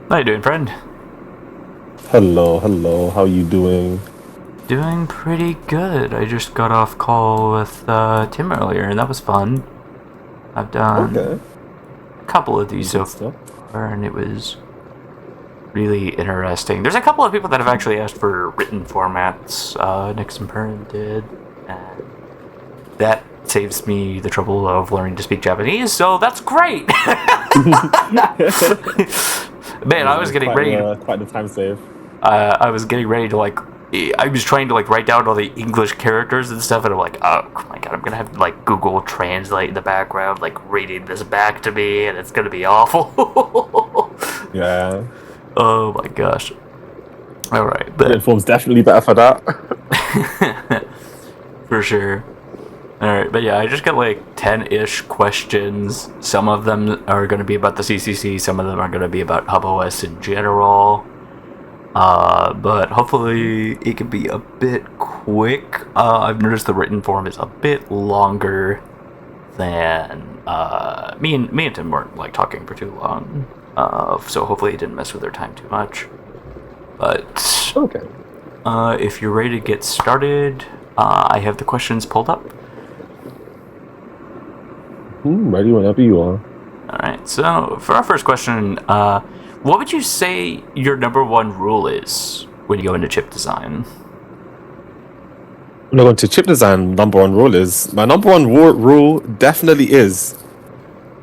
How you doing, friend? Hello, hello. How you doing? Doing pretty good. I just got off call with Tim earlier, and that was fun. I've done Okay, a couple of these so good stuff. far, and it was really interesting. There's a couple of people that have actually asked for written formats. Nix and Perrin did, and that saves me the trouble of learning to speak Japanese, so that's great! Man, I was getting ready. Quite the time save. I was getting ready to I was trying to write down all the English characters and stuff, and I'm like, oh my god, I'm gonna have to Google Translate in the background, reading this back to me, and it's gonna be awful. Yeah, Oh my gosh. All right, but written form's definitely better for that. for sure. All right, but yeah, I just got 10-ish questions. Some of them are gonna be about the CCC. Some of them are gonna be about HubOS in general. But hopefully it can be a bit quick. I've noticed the written form is a bit longer than me and Tim weren't talking for too long. So hopefully it didn't mess with their time too much. But Okay. if you're ready to get started, I have the questions pulled up. Ready whenever you are. All right. So for our first question, what would you say your number one rule is when you go into chip design? When I go into chip design, number one rule is my number one rule definitely is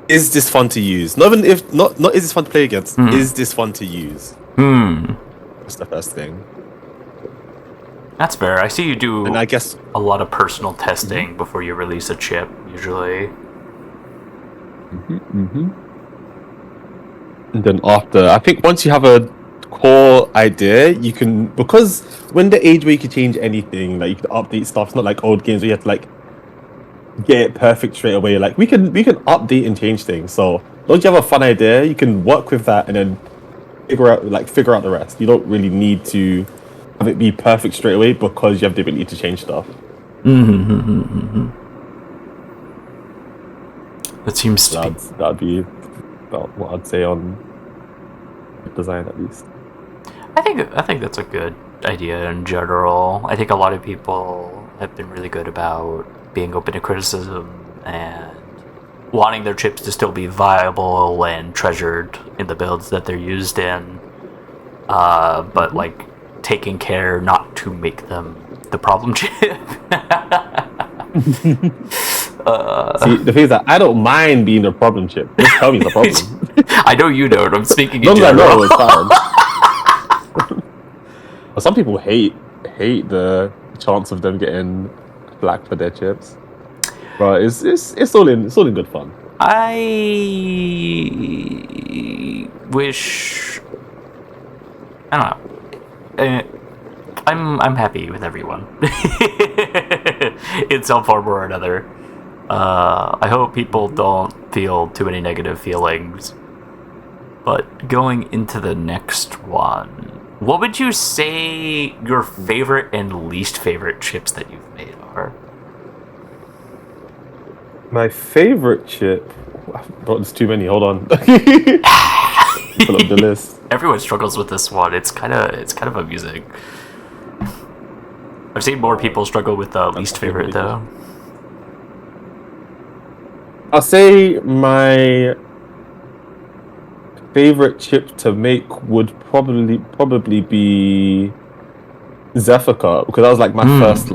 this fun to use? Not even if not is this fun to play against? Hmm. Is this fun to use? Hmm. That's the first thing. That's fair. I see you And do I guess a lot of personal testing before you release a chip, usually. And then after, I think once you have a core idea, you can, because when the age where you can change anything, you can update stuff. It's not like old games where you have to get it perfect straight away. We can update and change things. So once you have a fun idea, you can work with that and then figure out the rest. You don't really need to have it be perfect straight away because you have the ability to change stuff. Mm-hmm. That seems to be. That'd be about what I'd say on design at least. I think that's a good idea in general. I think a lot of people have been really good about being open to criticism and wanting their chips to still be viable and treasured in the builds that they're used in. But taking care not to make them the problem chip. See, the thing is that I don't mind being the problem chip. Just tell me it's a problem. I know you don't. I'm speaking As in long as I general. know, it's fine. Some people hate the chance of them getting flack for their chips, but it's all in good fun. I wish. I don't know. I'm happy with everyone in some form or another. I hope people don't feel too many negative feelings. But going into the next one, what would you say your favorite and least favorite chips that you've made are? My favorite chip. Bro, there's too many. Hold on. Pull up the list. Everyone struggles with this one. It's kind of amusing. I've seen more people struggle with the least favorite though. I'll say my favorite chip to make would probably be Zephyr because that was my first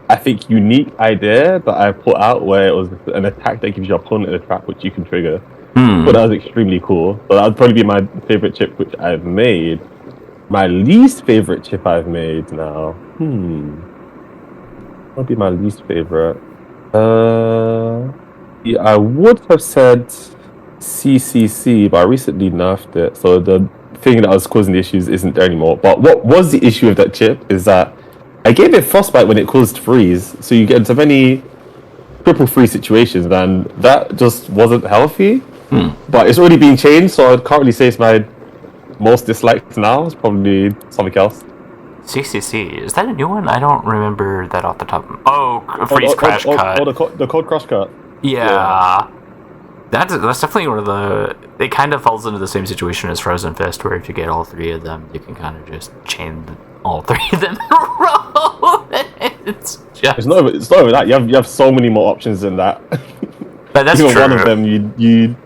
I think unique idea that I put out where it was an attack that gives your opponent a trap which you can trigger. But that was extremely cool. So that would probably be my favorite chip which I've made. My least favorite chip I've made now. What would be my least favorite? Yeah, I would have said CCC, but I recently nerfed it, so the thing that was causing the issues isn't there anymore. But what was the issue with that chip is that I gave it frostbite when it caused freeze, so you get into many triple freeze situations, and that just wasn't healthy. But it's already been changed, so I can't really say it's my most disliked now. It's probably something else. CCC, is that a new one? I don't remember that off the top. Oh, freeze crash cut. The code crush cut. Yeah. Yeah. That's definitely one of the. It kind of falls into the same situation as Frozen Fist, where if you get all three of them, you can kind of just chain all three of them in a row. It's just. It's not even that. You have so many more options than that. But that's Even true. one of them, you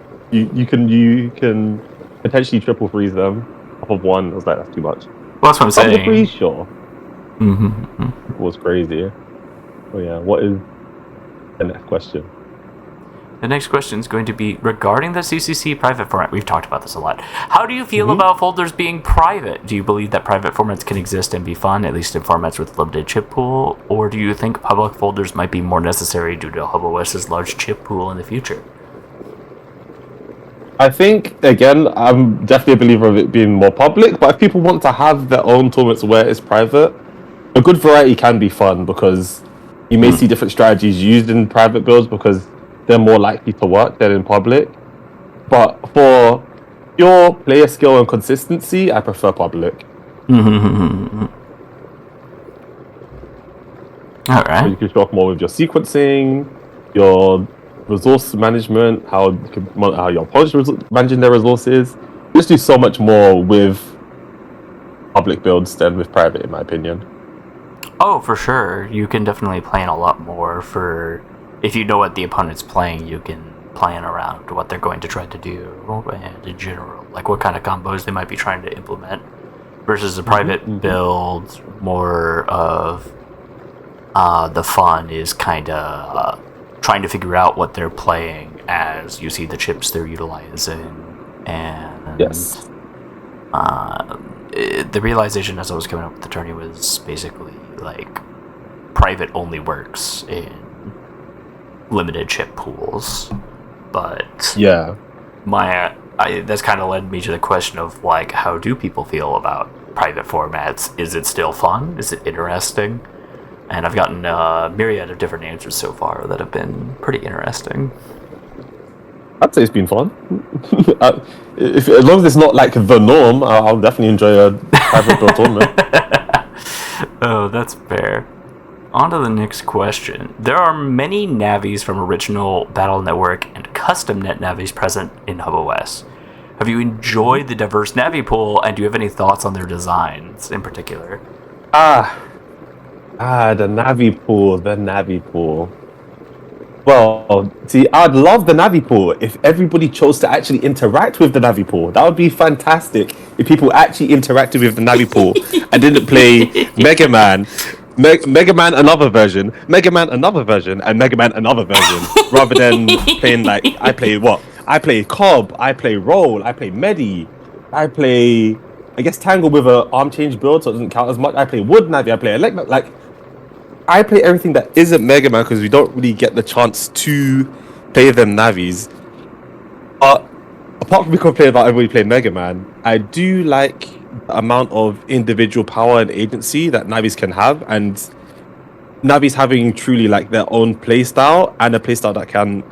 can potentially triple freeze them off of one. I was like, that's too much. Well, that's what I'm saying. Double freeze, sure. Mm-hmm. It was crazy. Oh yeah. What is the next question? The next question is going to be regarding the CCC private format. We've talked about this a lot. How do you feel about folders being private? Do you believe that private formats can exist and be fun, at least in formats with limited chip pool? Or do you think public folders might be more necessary due to hubOS's large chip pool in the future? I think, again, I'm definitely a believer of it being more public, but if people want to have their own tournaments where it's private, a good variety can be fun because you may see different strategies used in private builds because they're more likely to work than in public. But for pure player skill and consistency, I prefer public. All right. So you can show off more with your sequencing, your resource management, how your opponents managing their resources. Just do so much more with public builds than with private, in my opinion. Oh, for sure. You can definitely plan a lot more for... If you know what the opponent's playing, you can plan around what they're going to try to do, and in general, like what kind of combos they might be trying to implement. Versus a private build, more of the fun is kind of trying to figure out what they're playing as you see the chips they're utilizing. And yes, the realization as I was coming up with the tourney was basically like private only works in limited chip pools, but yeah, that's kind of led me to the question of like, how do people feel about private formats? Is it still fun? Is it interesting? And I've gotten a myriad of different answers so far that have been pretty interesting. I'd say it's been fun. As long as it's not like the norm, I'll definitely enjoy a private build tournament. Oh, that's fair. On to the next question. There are many navies from original Battle Network and custom net navies present in hubOS. Have you enjoyed the diverse navi pool, and do you have any thoughts on their designs in particular? The Navi pool. Well, see, I'd love the Navi pool if everybody chose to actually interact with the Navi pool. That would be fantastic if people actually interacted with the Navi pool and didn't play Mega Man, Mega Man another version, Mega Man another version, and Mega Man another version, rather than playing like, I play what? I play Cobb, I play Roll, I play Medi, I play, I guess, Tangle with a arm change build, so it doesn't count as much. I play Wood Navi, I play Elect, like, I play everything that isn't Mega Man because we don't really get the chance to play them Navis. But apart from we complain about everybody playing Mega Man, I do like the amount of individual power and agency that Navis can have, and Navis having truly like their own playstyle and a playstyle that can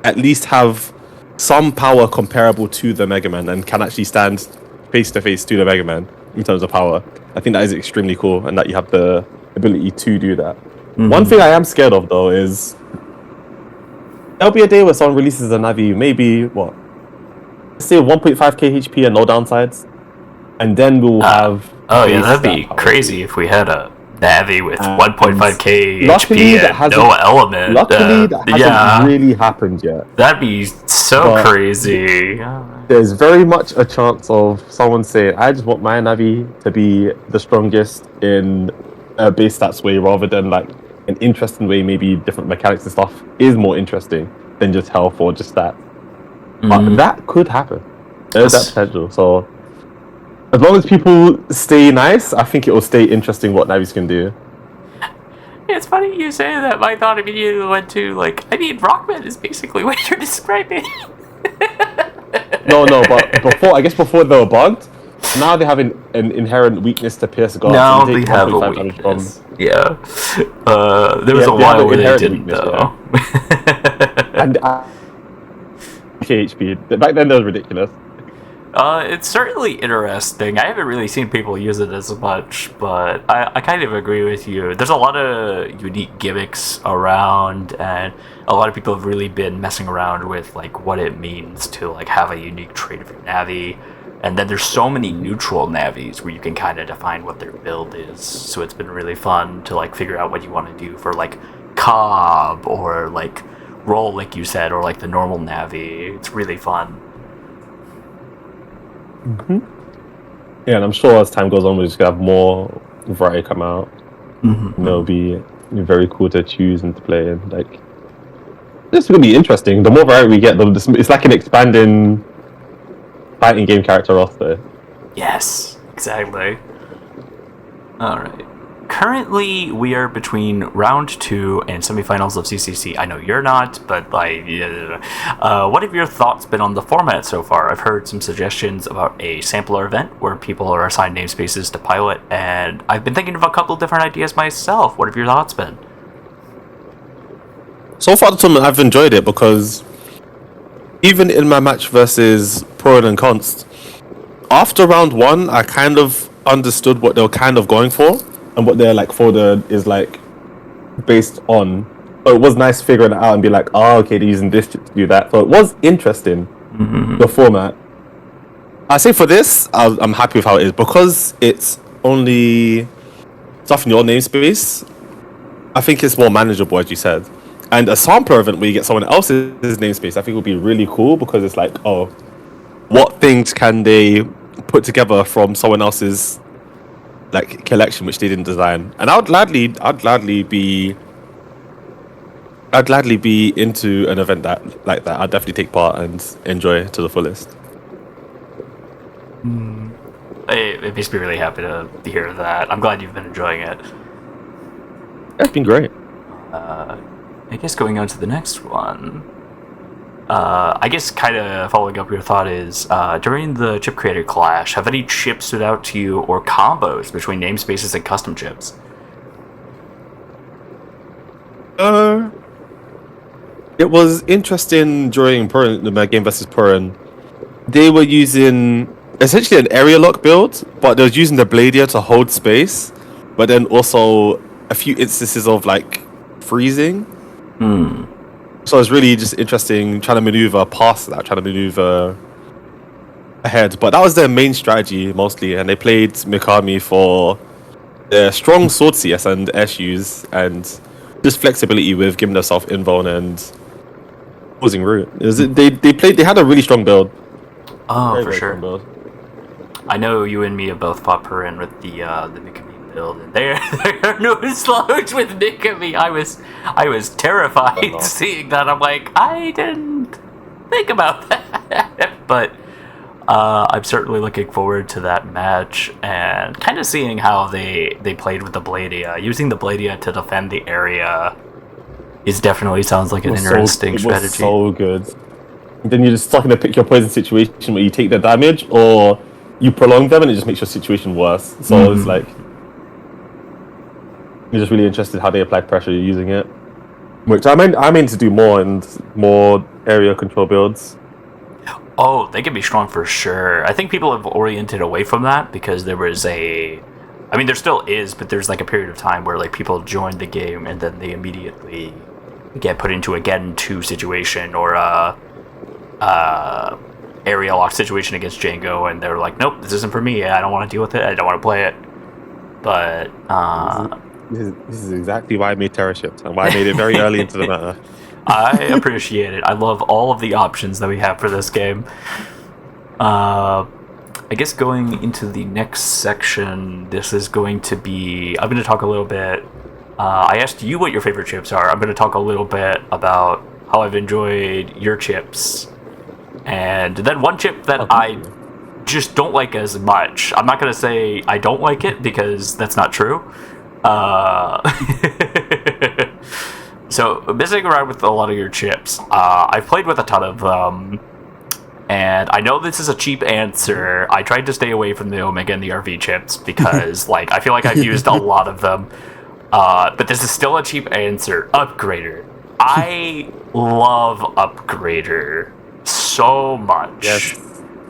at least have some power comparable to the Mega Man and can actually stand face to face to the Mega Man in terms of power. I think that is extremely cool, and that you have the ability to do that. One thing I am scared of though is there'll be a day where someone releases a Navi, maybe what? Let's say 1.5k HP and no downsides, and then we'll have. Oh yeah, that'd be crazy if we had a Navi with 1.5k HP and no element. Luckily, that hasn't really happened yet. That'd be so crazy. There's very much a chance of someone saying, "I just want my Navi to be the strongest in a base stats way, rather than like an interesting way. Maybe different mechanics and stuff is more interesting than just health or just that." But that could happen. There's that potential. So as long as people stay nice, I think it will stay interesting what Navis can do. It's funny you say that. My thought immediately went to like, I mean, Rockman is basically what you're describing. No, but before they were bugged, now they have an inherent weakness to pierce guards. Now they have a weakness. There was a while where they didn't, though. And KHP. Back then, that was ridiculous. It's certainly interesting. I haven't really seen people use it as much, but I kind of agree with you. There's a lot of unique gimmicks around, and a lot of people have really been messing around with like what it means to like have a unique trait of your Navi. And then there's so many neutral Navis where you can kind of define what their build is. So it's been really fun to like figure out what you want to do for like Cobb or like Roll, like you said, or like the normal Navi. It's really fun. Mm-hmm. Yeah, and I'm sure as time goes on, we're just gonna have more variety come out. Mm-hmm. And it'll be very cool to choose and to play. And like, this is gonna be interesting. The more variety we get, it's like an expanding fighting game character roster. Yes, exactly. Alright. Currently, we are between round 2 and semifinals of CCC. I know you're not, but like, what have your thoughts been on the format so far? I've heard some suggestions about a sampler event where people are assigned namespaces to pilot, and I've been thinking of a couple different ideas myself. What have your thoughts been? So far, the tournament, I've enjoyed it because even in my match versus Purin and Const, after round 1, I kind of understood what they were kind of going for and what their like folder is like based on. So it was nice figuring it out and be like, oh, okay, they're using this to do that. So it was interesting, the format. I say for this, I'm happy with how it is because it's only stuff in your namespace. I think it's more manageable, as you said. And a sampler event where you get someone else's namespace, I think would be really cool because it's like, oh, what things can they put together from someone else's like collection which they didn't design? And I'd gladly be into an event that like that. I'd definitely take part and enjoy to the fullest. It makes me really happy to hear that. I'm glad you've been enjoying it. It's been great. I guess going on to the next one. I guess kind of following up your thought is, during the chip creator clash, have any chips stood out to you or combos between namespaces and custom chips? It was interesting during Purin, the game versus Purin. They were using essentially an area lock build, but they were using the Bladier to hold space, but then also a few instances of like freezing. So it's really just interesting trying to maneuver past that, trying to maneuver ahead. But that was their main strategy mostly, and they played Mikami for their strong sword CS and issues, and just flexibility with giving themselves invuln and causing root. They had a really strong build. Oh, Very, for very sure. strong build. I know you and me have both fought Purin with the Nikami build, and there are no slouch with Nikami. I was terrified seeing that. I'm like, I didn't think about that, but I'm certainly looking forward to that match and kind of seeing how they played with the Bladia. Using the Bladia to defend the area is definitely sounds like an interesting strategy. It was so good. And then you're just stuck in a pick your poison situation where you take the damage or you prolong them and it just makes your situation worse. So it's like you're just really interested how they apply pressure using it. Which I mean to do more and more area control builds. Oh, they can be strong for sure. I think people have oriented away from that because there was there still is, but there's like a period of time where like people joined the game and then they immediately get put into a Gen 2 situation or area lock situation against Django, and they're like, nope, this isn't for me. I don't want to deal with it. I don't want to play it. But this is exactly why I made Terra Shift and why I made it very early into the meta. I appreciate it. I love all of the options that we have for this game. I guess going into the next section, this is going to be... I'm going to talk a little bit... I asked you what your favorite chips are. I'm going to talk a little bit about how I've enjoyed your chips. And then one chip that I just don't like as much. I'm not going to say I don't like it because that's not true. So, messing around with a lot of your chips. I've played with a ton of them. And I know this is a cheap answer. I tried to stay away from the Omega and the RV chips because, like, I feel like I've used a lot of them. But this is still a cheap answer. Upgrader. I love Upgrader so much. Yes.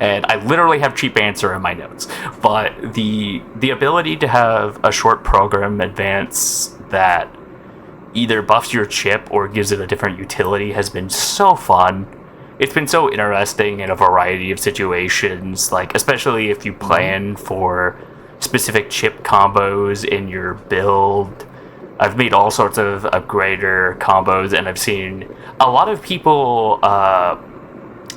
And I literally have cheap answer in my notes. But the ability to have a short program advance that either buffs your chip or gives it a different utility has been so fun. It's been so interesting in a variety of situations, like especially if you plan for specific chip combos in your build. I've made all sorts of upgrader combos, and I've seen a lot of people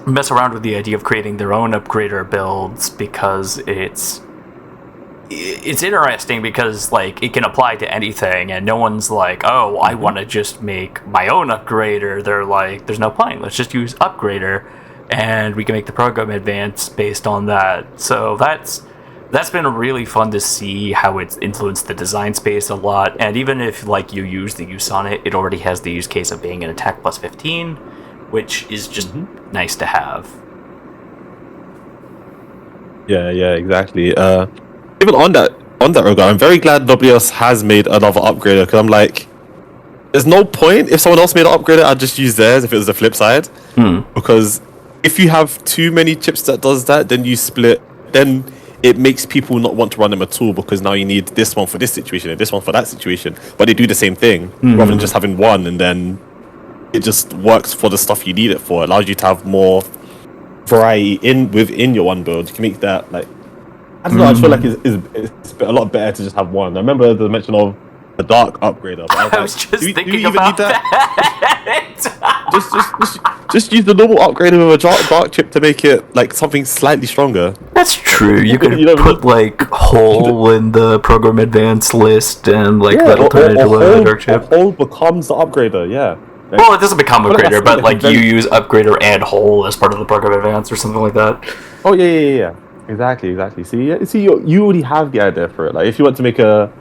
mess around with the idea of creating their own upgrader builds because it's interesting because like it can apply to anything, and no one's like, oh, I want to just make my own upgrader. They're like, there's no point, let's just use upgrader and we can make the program advance based on that. So that's been really fun to see how it's influenced the design space a lot. And even if like you use the use on it, it already has the use case of being an attack plus 15, which is just nice to have. Yeah, exactly. Even on that regard, I'm very glad nobody else has made another upgrader, because I'm like, there's no point. If someone else made an upgrader, I'd just use theirs if it was the flip side. Because if you have too many chips that does that, then you split, then it makes people not want to run them at all, because now you need this one for this situation and this one for that situation, but they do the same thing rather than just having one, and then it just works for the stuff you need it for. It allows you to have more variety within your one build. You can make that like, I don't know. I feel like it's a lot better to just have one. I remember the mention of the dark upgrader. But I was just thinking about that. just use the normal upgrader with a dark chip to make it like something slightly stronger. That's true. You could put like hole in the program advance list, and like that'll turn into a dark chip. Hole becomes the upgrader. Yeah. Like, well, it doesn't become upgrader, but like you use upgrader and hole as part of the program advance or something like that. Oh yeah. Exactly. See, you already have the idea for it. Like, if you want to make a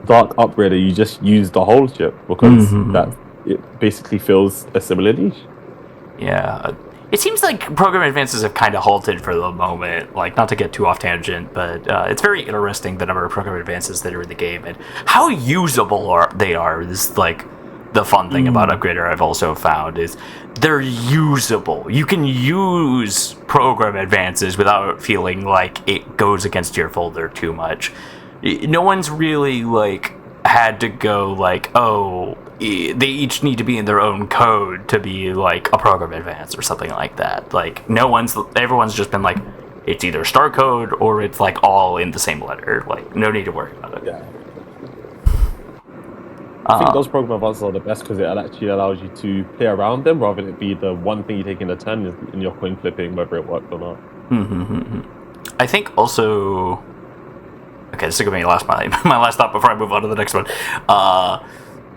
dark upgrader, you just use the whole chip, because that it basically fills a similar niche. Yeah, it seems like program advances have kind of halted for the moment. Like, not to get too off tangent, but it's very interesting the number of program advances that are in the game and how usable they are. This like the fun thing about upgrader I've also found is they're usable. You can use program advances without feeling like it goes against your folder too much. No one's really like had to go like, oh, they each need to be in their own code to be like a program advance or something like that. Like everyone's just been like, it's either start code or it's like all in the same letter. Like, no need to worry about it. Yeah. I think those program advances are the best because it actually allows you to play around them rather than it be the one thing you take in a turn in your coin flipping, whether it works or not. I think also, okay, this is gonna be my last thought before I move on to the next one.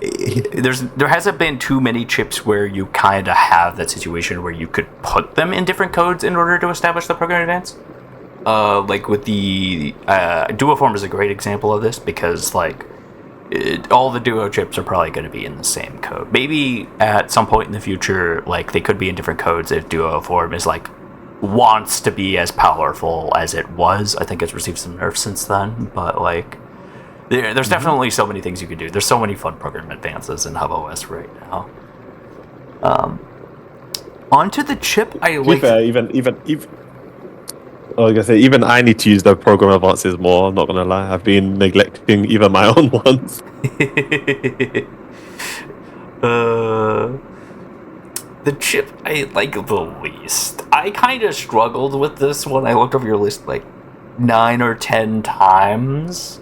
There hasn't been too many chips where you kind of have that situation where you could put them in different codes in order to establish the program advance. Like with the Duoform is a great example of this, because like all the Duo chips are probably going to be in the same code. Maybe at some point in the future, like they could be in different codes if Duoform is like wants to be as powerful as it was. I think it's received some nerfs since then, but like there's definitely so many things you could do. There's so many fun program advances in hubOS right now. Onto the chip, I like. Even I was gonna say, even I need to use the program advances more. I'm not gonna lie, I've been neglecting even my own ones. The chip I like the least. I kind of struggled with this one. I looked over your list like 9 or 10 times,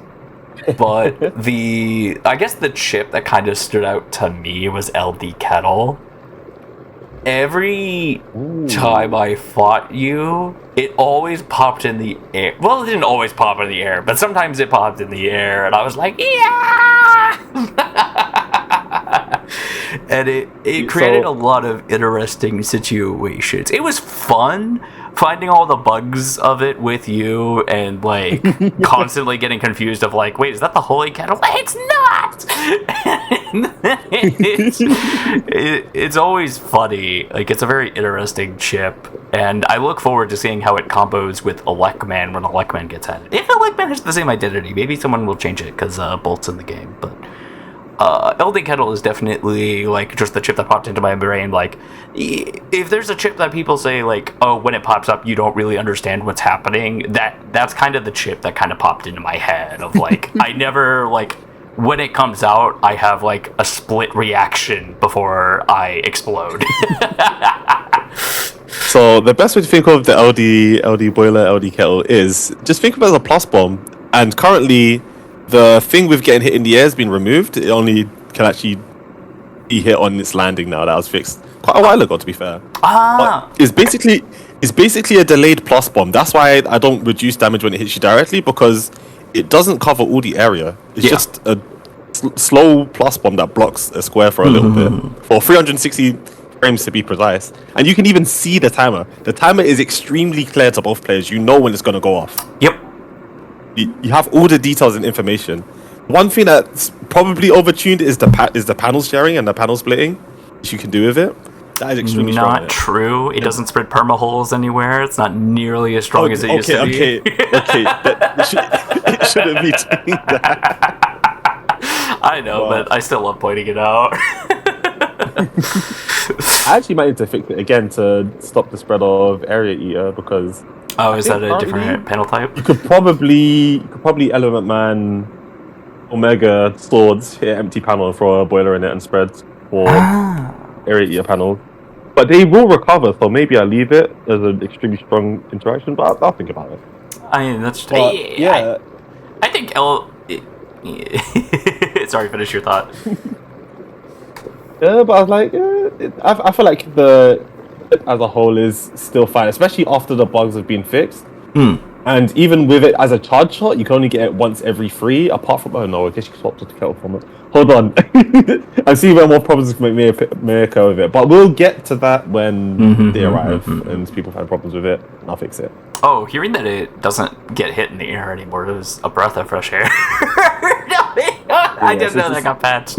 but I guess the chip that kind of stood out to me was LD Kettle. Every time I fought you, it always popped in the air. Well, it didn't always pop in the air, but sometimes it popped in the air, and I was like, yeah! And it created a lot of interesting situations. It was fun finding all the bugs of it with you, and like constantly getting confused of like, wait, is that the holy kettle? It's not! It's always funny. Like, it's a very interesting chip, and I look forward to seeing how it combos with Electman when Electman gets added. If Electman has the same identity, maybe someone will change it because Bolt's in the game, but LD Kettle is definitely like just the chip that popped into my brain. Like, if there's a chip that people say like, oh, when it pops up, you don't really understand what's happening. That's kind of the chip that kind of popped into my head. Of like, I never like when it comes out, I have like a split reaction before I explode. So the best way to think of the LD boiler, LD kettle is just think of it as a plus bomb. And currently, the thing with getting hit in the air has been removed. It only can actually be hit on its landing now. That was fixed quite a while ago, to be fair. Ah, But it's basically a delayed plus bomb. That's why I don't reduce damage when it hits you directly, because it doesn't cover all the area. It's Yeah. just a slow plus bomb that blocks a square for a little bit for 360 frames to be precise. And you can even see the timer. The timer is extremely clear to both players. You know when it's going to go off. yep. You have all the details and information. One thing that's probably overtuned is the panel sharing and the panel splitting, which you can do with it. That is extremely strong. Not true. It doesn't spread permaholes anywhere. It's not nearly as strong as it used to be. Okay. It shouldn't be doing that. I know, but I still love pointing it out. I actually might need to fix it again to stop the spread of area eater, because Oh, is that a currently different panel type? you could probably Element Man Omega swords hit empty panel and throw a boiler in it and spread for area eater panel. But they will recover, so maybe I leave it as an extremely strong interaction. But I'll think about it. I mean, that's But, yeah. I think Sorry, finish your thought. Yeah, but I was like, I feel like the as a whole is still fine, especially after the bugs have been fixed. And even with it as a charge shot, you can only get it once every 3. Apart from, oh no, I guess you swapped the kettle from it. Hold on, I see where more problems may occur with it, but we'll get to that when they arrive and people find problems with it, and I'll fix it. Oh, hearing that it doesn't get hit in the air anymore is a breath of fresh air. I didn't know that got patched.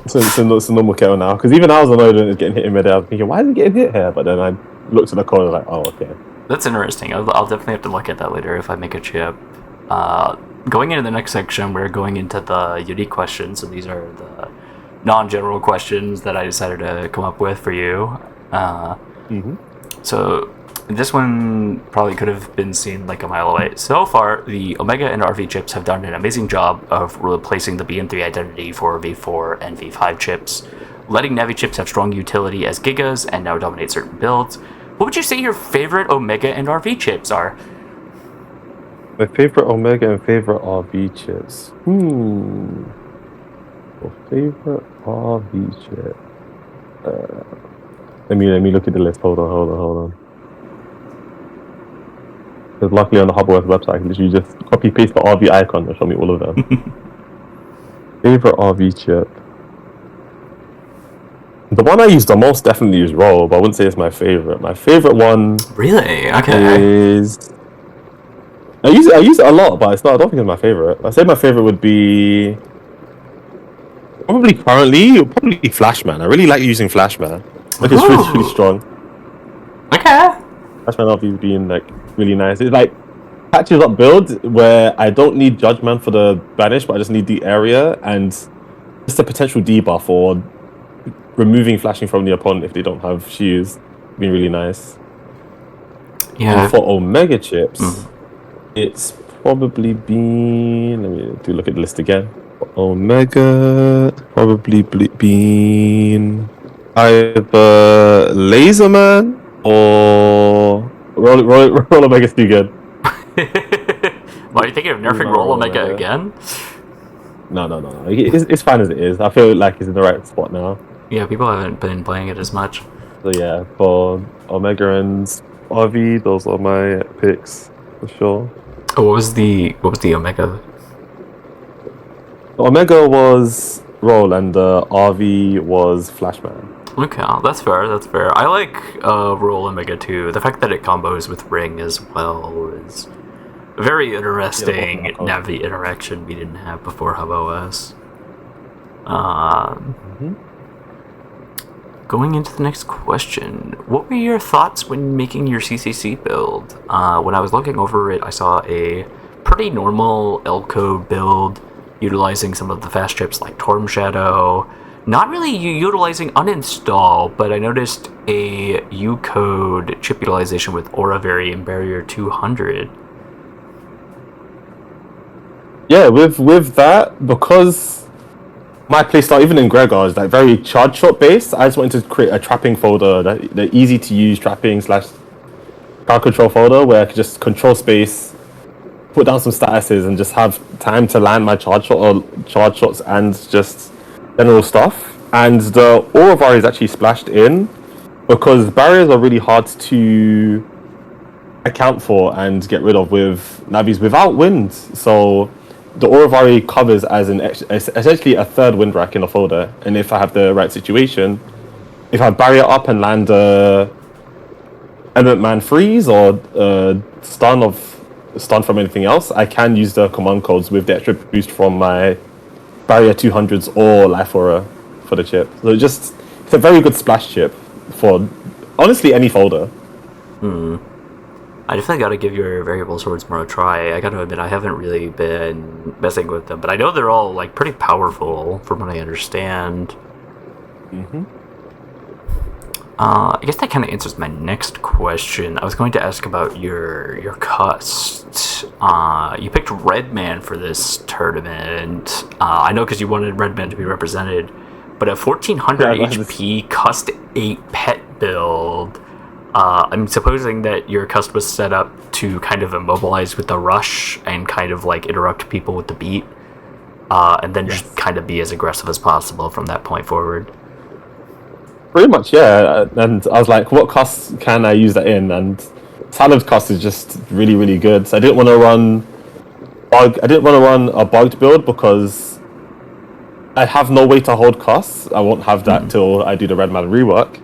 So it's a normal kettle now, because even I was annoyed when it was getting hit in mid-air. I was thinking, why is it getting hit here? But then I looked at the corner like, oh, okay. That's interesting. I'll definitely have to look at that later if I make a chip. Going into the next section, we're going into the unique questions. So these are the non-general questions that I decided to come up with for you. So this one probably could have been seen like a mile away. So far, the Omega and RV chips have done an amazing job of replacing the BM3 identity for V4 and V5 chips, letting Navi chips have strong utility as gigas and now dominate certain builds. What would you say your favorite Omega and RV chips are? My favorite Omega and favorite RV chips. Well, favorite RV chip. Let me look at the list. Hold on. Because luckily on the hubos website, I can literally just copy paste the RV icon and show me all of them. Favorite RV chip. The one I use the most definitely is Roll, but I wouldn't say it's my favorite. My favorite one Really? Okay. is I use it a lot, but it's not. I don't think it's my favorite. I say my favorite would be probably Flashman. I really like using Flashman. Like it's really strong. Okay. Flashman RV being like really nice. It's like patches up builds where I don't need Judgment for the banish, but I just need the area and just a potential debuff or removing flashing from the opponent if they don't have shields. Being really nice. Yeah. And for Omega chips, it's probably been. Let me look at the list again. For Omega, probably been either Laserman or Roll Omega's too good. Why are you thinking of nerfing Roll Omega again? No. It's fine as it is. I feel like it's in the right spot now. Yeah, people haven't been playing it as much. So yeah, for Omega and RV, those are my picks for sure. Oh, what was the Omega? Omega was Roll and RV was Flashman. Okay, that's fair. I like Roll Omega too. The fact that it combos with Ring as well is a very interesting Navi interaction we didn't have before hubOS. Going into the next question, what were your thoughts when making your CCC build? When I was looking over it, I saw a pretty normal L code build. utilizing some of the fast chips like Torm Shadow. Not really utilizing uninstall, but I noticed a Ucode chip utilization with Auravari and Barrier 200. Yeah, with that, because my playstyle, even in Gregor, is like very charge shot based. I just wanted to create a trapping folder, the easy to use trapping / crowd control folder where I could just control space, put down some statuses, and just have time to land my charge shots and just general stuff. And the Auravari is actually splashed in because barriers are really hard to account for and get rid of with navis without wind. So the Auravari covers as essentially a third wind rack in a folder. And if I have the right situation, if I barrier up and land Element Man freeze or stun from anything else, I can use the command codes with the extra boost from my Barrier 200s or Life Aura for the chip. So it's a very good splash chip for honestly any folder. I definitely got to give your variable swords more a try. I got to admit, I haven't really been messing with them, but I know they're all like pretty powerful from what I understand. I guess that kind of answers my next question. I was going to ask about your cost. You picked Redman for this tournament. I know because you wanted Redman to be represented, but at 1400 HP, Cust 8 pet build, I'm supposing that your Cust was set up to kind of immobilize with the rush and kind of like interrupt people with the beat, and then just kind of be as aggressive as possible from that point forward. Pretty much, yeah. And I was like, what cost can I use that in? And Salad's cost is just really, really good. So I didn't want to run a bugged build because I have no way to hold costs. I won't have that till I do the Redman rework.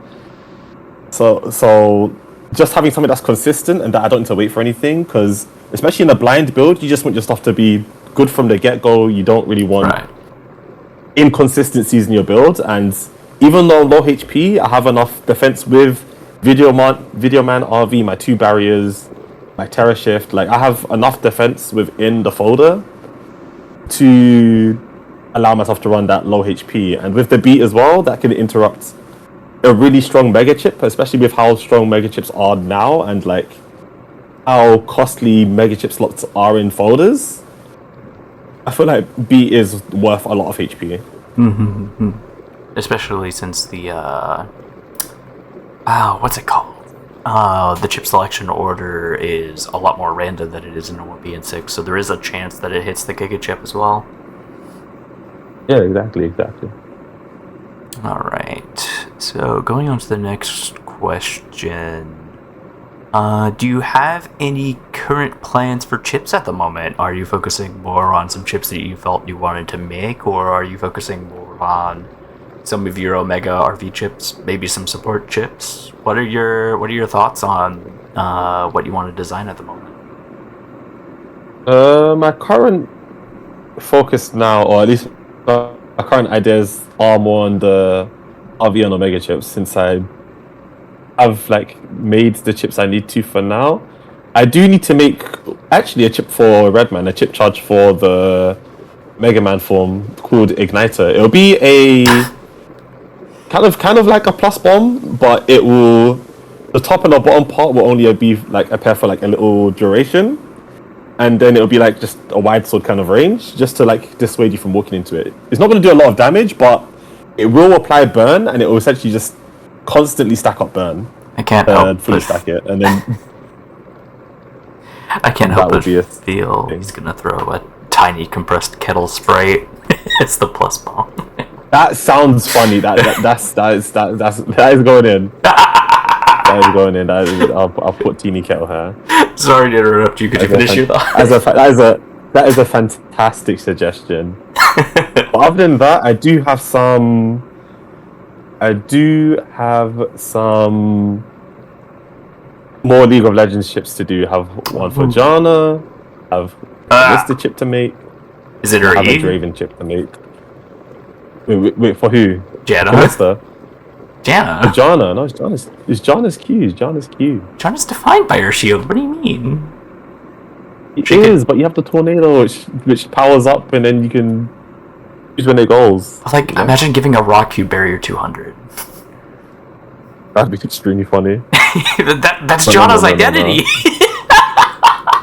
So just having something that's consistent and that I don't need to wait for anything, because especially in a blind build, you just want your stuff to be good from the get-go. You don't really want inconsistencies in your build. And even though low HP, I have enough defense with Video Man RV, my 2 barriers, my Terra Shift. Like, I have enough defense within the folder to allow myself to run that low HP. And with the beat as well, that can interrupt a really strong mega chip, especially with how strong mega chips are now and like how costly mega chip slots are in folders. I feel like beat is worth a lot of HP. Especially since the what's it called? The chip selection order is a lot more random than it is in normal BN6, so there is a chance that it hits the Giga chip as well. Yeah, exactly. Alright, so going on to the next question. Do you have any current plans for chips at the moment? Are you focusing more on some chips that you felt you wanted to make, or are you focusing more on some of your Omega RV chips, maybe some support chips? What are your thoughts on what you want to design at the moment? My current focus now, or at least my current ideas, are more on the RV and Omega chips, since I've made the chips I need to for now. I do need to make actually a chip for Redman, a chip charge for the Mega Man form called Igniter. It'll be a kind of like a plus bomb, but the top and the bottom part will only be like a pair for like a little duration, and then it'll be like just a wide sword kind of range, just to like dissuade you from walking into it. It's not going to do a lot of damage, but it will apply burn, and it will essentially just constantly stack up burn. I can't help fully stack it, and then I can't help but feel he's gonna throw a tiny compressed kettle Sprite. It's the plus bomb. That sounds funny. That is going in. That is going in. I'll put teeny kettle here. Sorry to interrupt you. Could you finish your thought? That is a fantastic suggestion. But other than that, I do have some more League of Legends chips to do. Have one for Janna. Have a Mister chip to make. Is it I have a Draven chip to make. Wait, for who? Janna? Mister? Janna? Janna. No, it's Janna's Q. Janna's Q. Janna's defined by her shield. What do you mean? It is, but you have the tornado, which powers up, and then you can use when it goes. Like, imagine giving a rock cube barrier 200. That'd be extremely funny. That's Jonna's identity.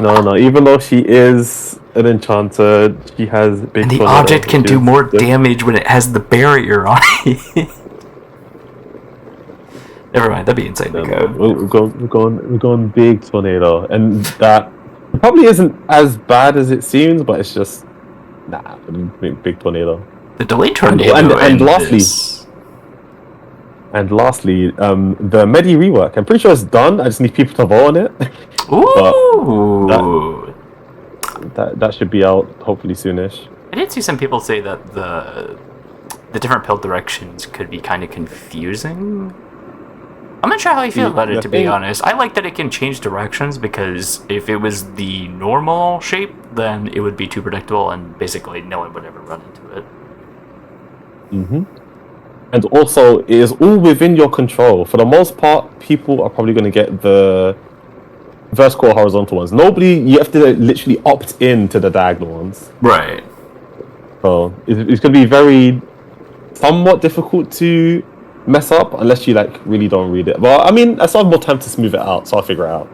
No. Even though she is an enchanter, she has big. And the object can do more damage when it has the barrier on it. Never mind, that'd be insane to code. We're going big tornado, and that probably isn't as bad as it seems, but it's just big tornado. The delayed tornado. And lastly, the Medi rework. I'm pretty sure it's done. I just need people to vote on it. Ooh. That should be out hopefully soonish. I did see some people say that the different build directions could be kind of confusing. I'm not sure how you feel about it, to be honest. I like that it can change directions, because if it was the normal shape, then it would be too predictable and basically no one would ever run into it. And also, it is all within your control. For the most part, people are probably going to get the vertical or horizontal ones. You have to literally opt in to the diagonal ones. Right. So it's going to be somewhat difficult to mess up unless you really don't read it. Well, I mean, I still have more time to smooth it out, so I'll figure it out.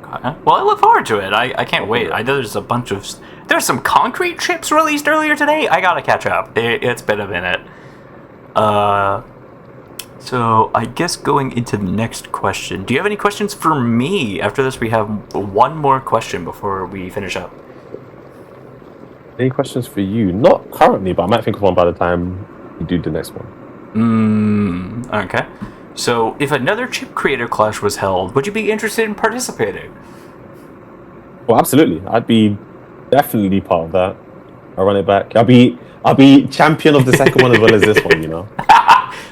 Okay. Well, I look forward to it. I can't wait. I know there's some concrete chips released earlier today. I gotta catch up. It's been a minute. So I guess going into the next question. Do you have any questions for me? After this, we have one more question before we finish up. Any questions for you? Not currently, but I might think of one by the time we do the next one. Okay. So, if another chip creator clash was held, would you be interested in participating? Well, absolutely. I'd be definitely part of that. I'll run it back. I'll be champion of the second one as well as this one, you know.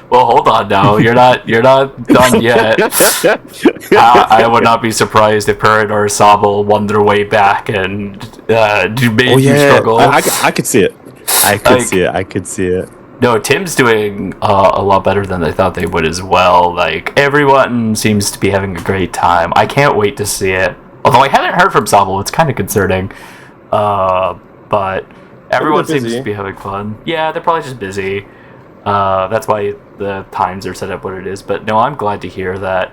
Well, hold on now. You're not done yet. I would not be surprised if Perrin or Sable won their way back and made you struggle. I could see it. I could see it. No, Tim's doing a lot better than they thought they would as well. Like, everyone seems to be having a great time. I can't wait to see it. Although I haven't heard from Sable, it's kind of concerning. But everyone seems to be having fun. Yeah, they're probably just busy. That's why the times are set up what it is. But no, I'm glad to hear that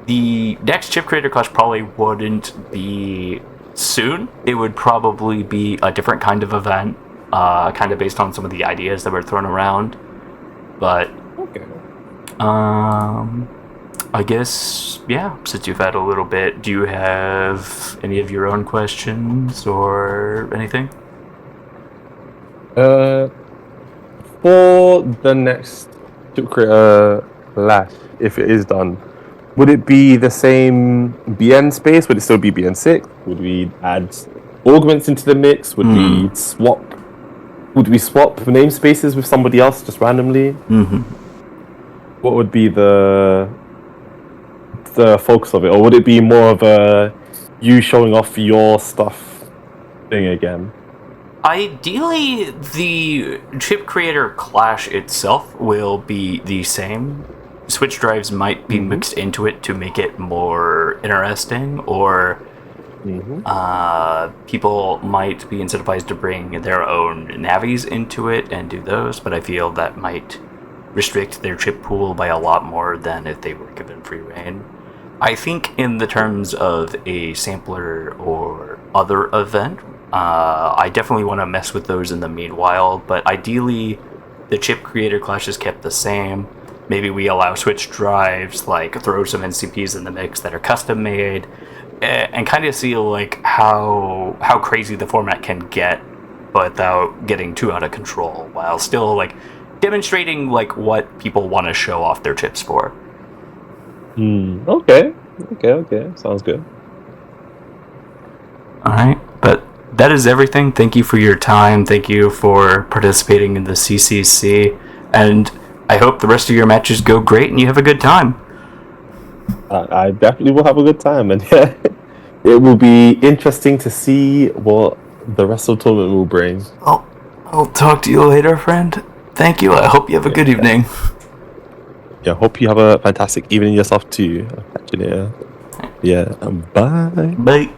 the next Chip Creator Clash probably wouldn't be soon. It would probably be a different kind of event. Kind of based on some of the ideas that were thrown around, but okay. I guess since you've had a little bit, do you have any of your own questions or anything? For the next Chip Creator Clash, if it is done, would it be the same BN space? Would it still be BN6? Would we add augments into the mix? Would we swap? Would we swap namespaces with somebody else just randomly? What would be the focus of it, or would it be more of a you showing off your stuff thing again? Ideally, the Chip Creator Clash itself will be the same. Switch drives might be mixed into it to make it more interesting, or people might be incentivized to bring their own navies into it and do those, but I feel that might restrict their chip pool by a lot more than if they were given free reign. I think in the terms of a sampler or other event, I definitely want to mess with those in the meanwhile, but ideally the Chip Creator Clash is kept the same. Maybe we allow Switch drives, throw some NCPs in the mix that are custom made, and kind of see how crazy the format can get without getting too out of control, while still demonstrating what people want to show off their chips for. Okay. Sounds good. All right, but that is everything. Thank you for your time. Thank you for participating in the CCC, and I hope the rest of your matches go great and you have a good time. I definitely will have a good time, and it will be interesting to see what the rest of the tournament will bring. I'll talk to you later, friend. Thank you. I hope you have a good evening. Yeah, hope you have a fantastic evening yourself too. I'll catch you later. Yeah, bye. Bye.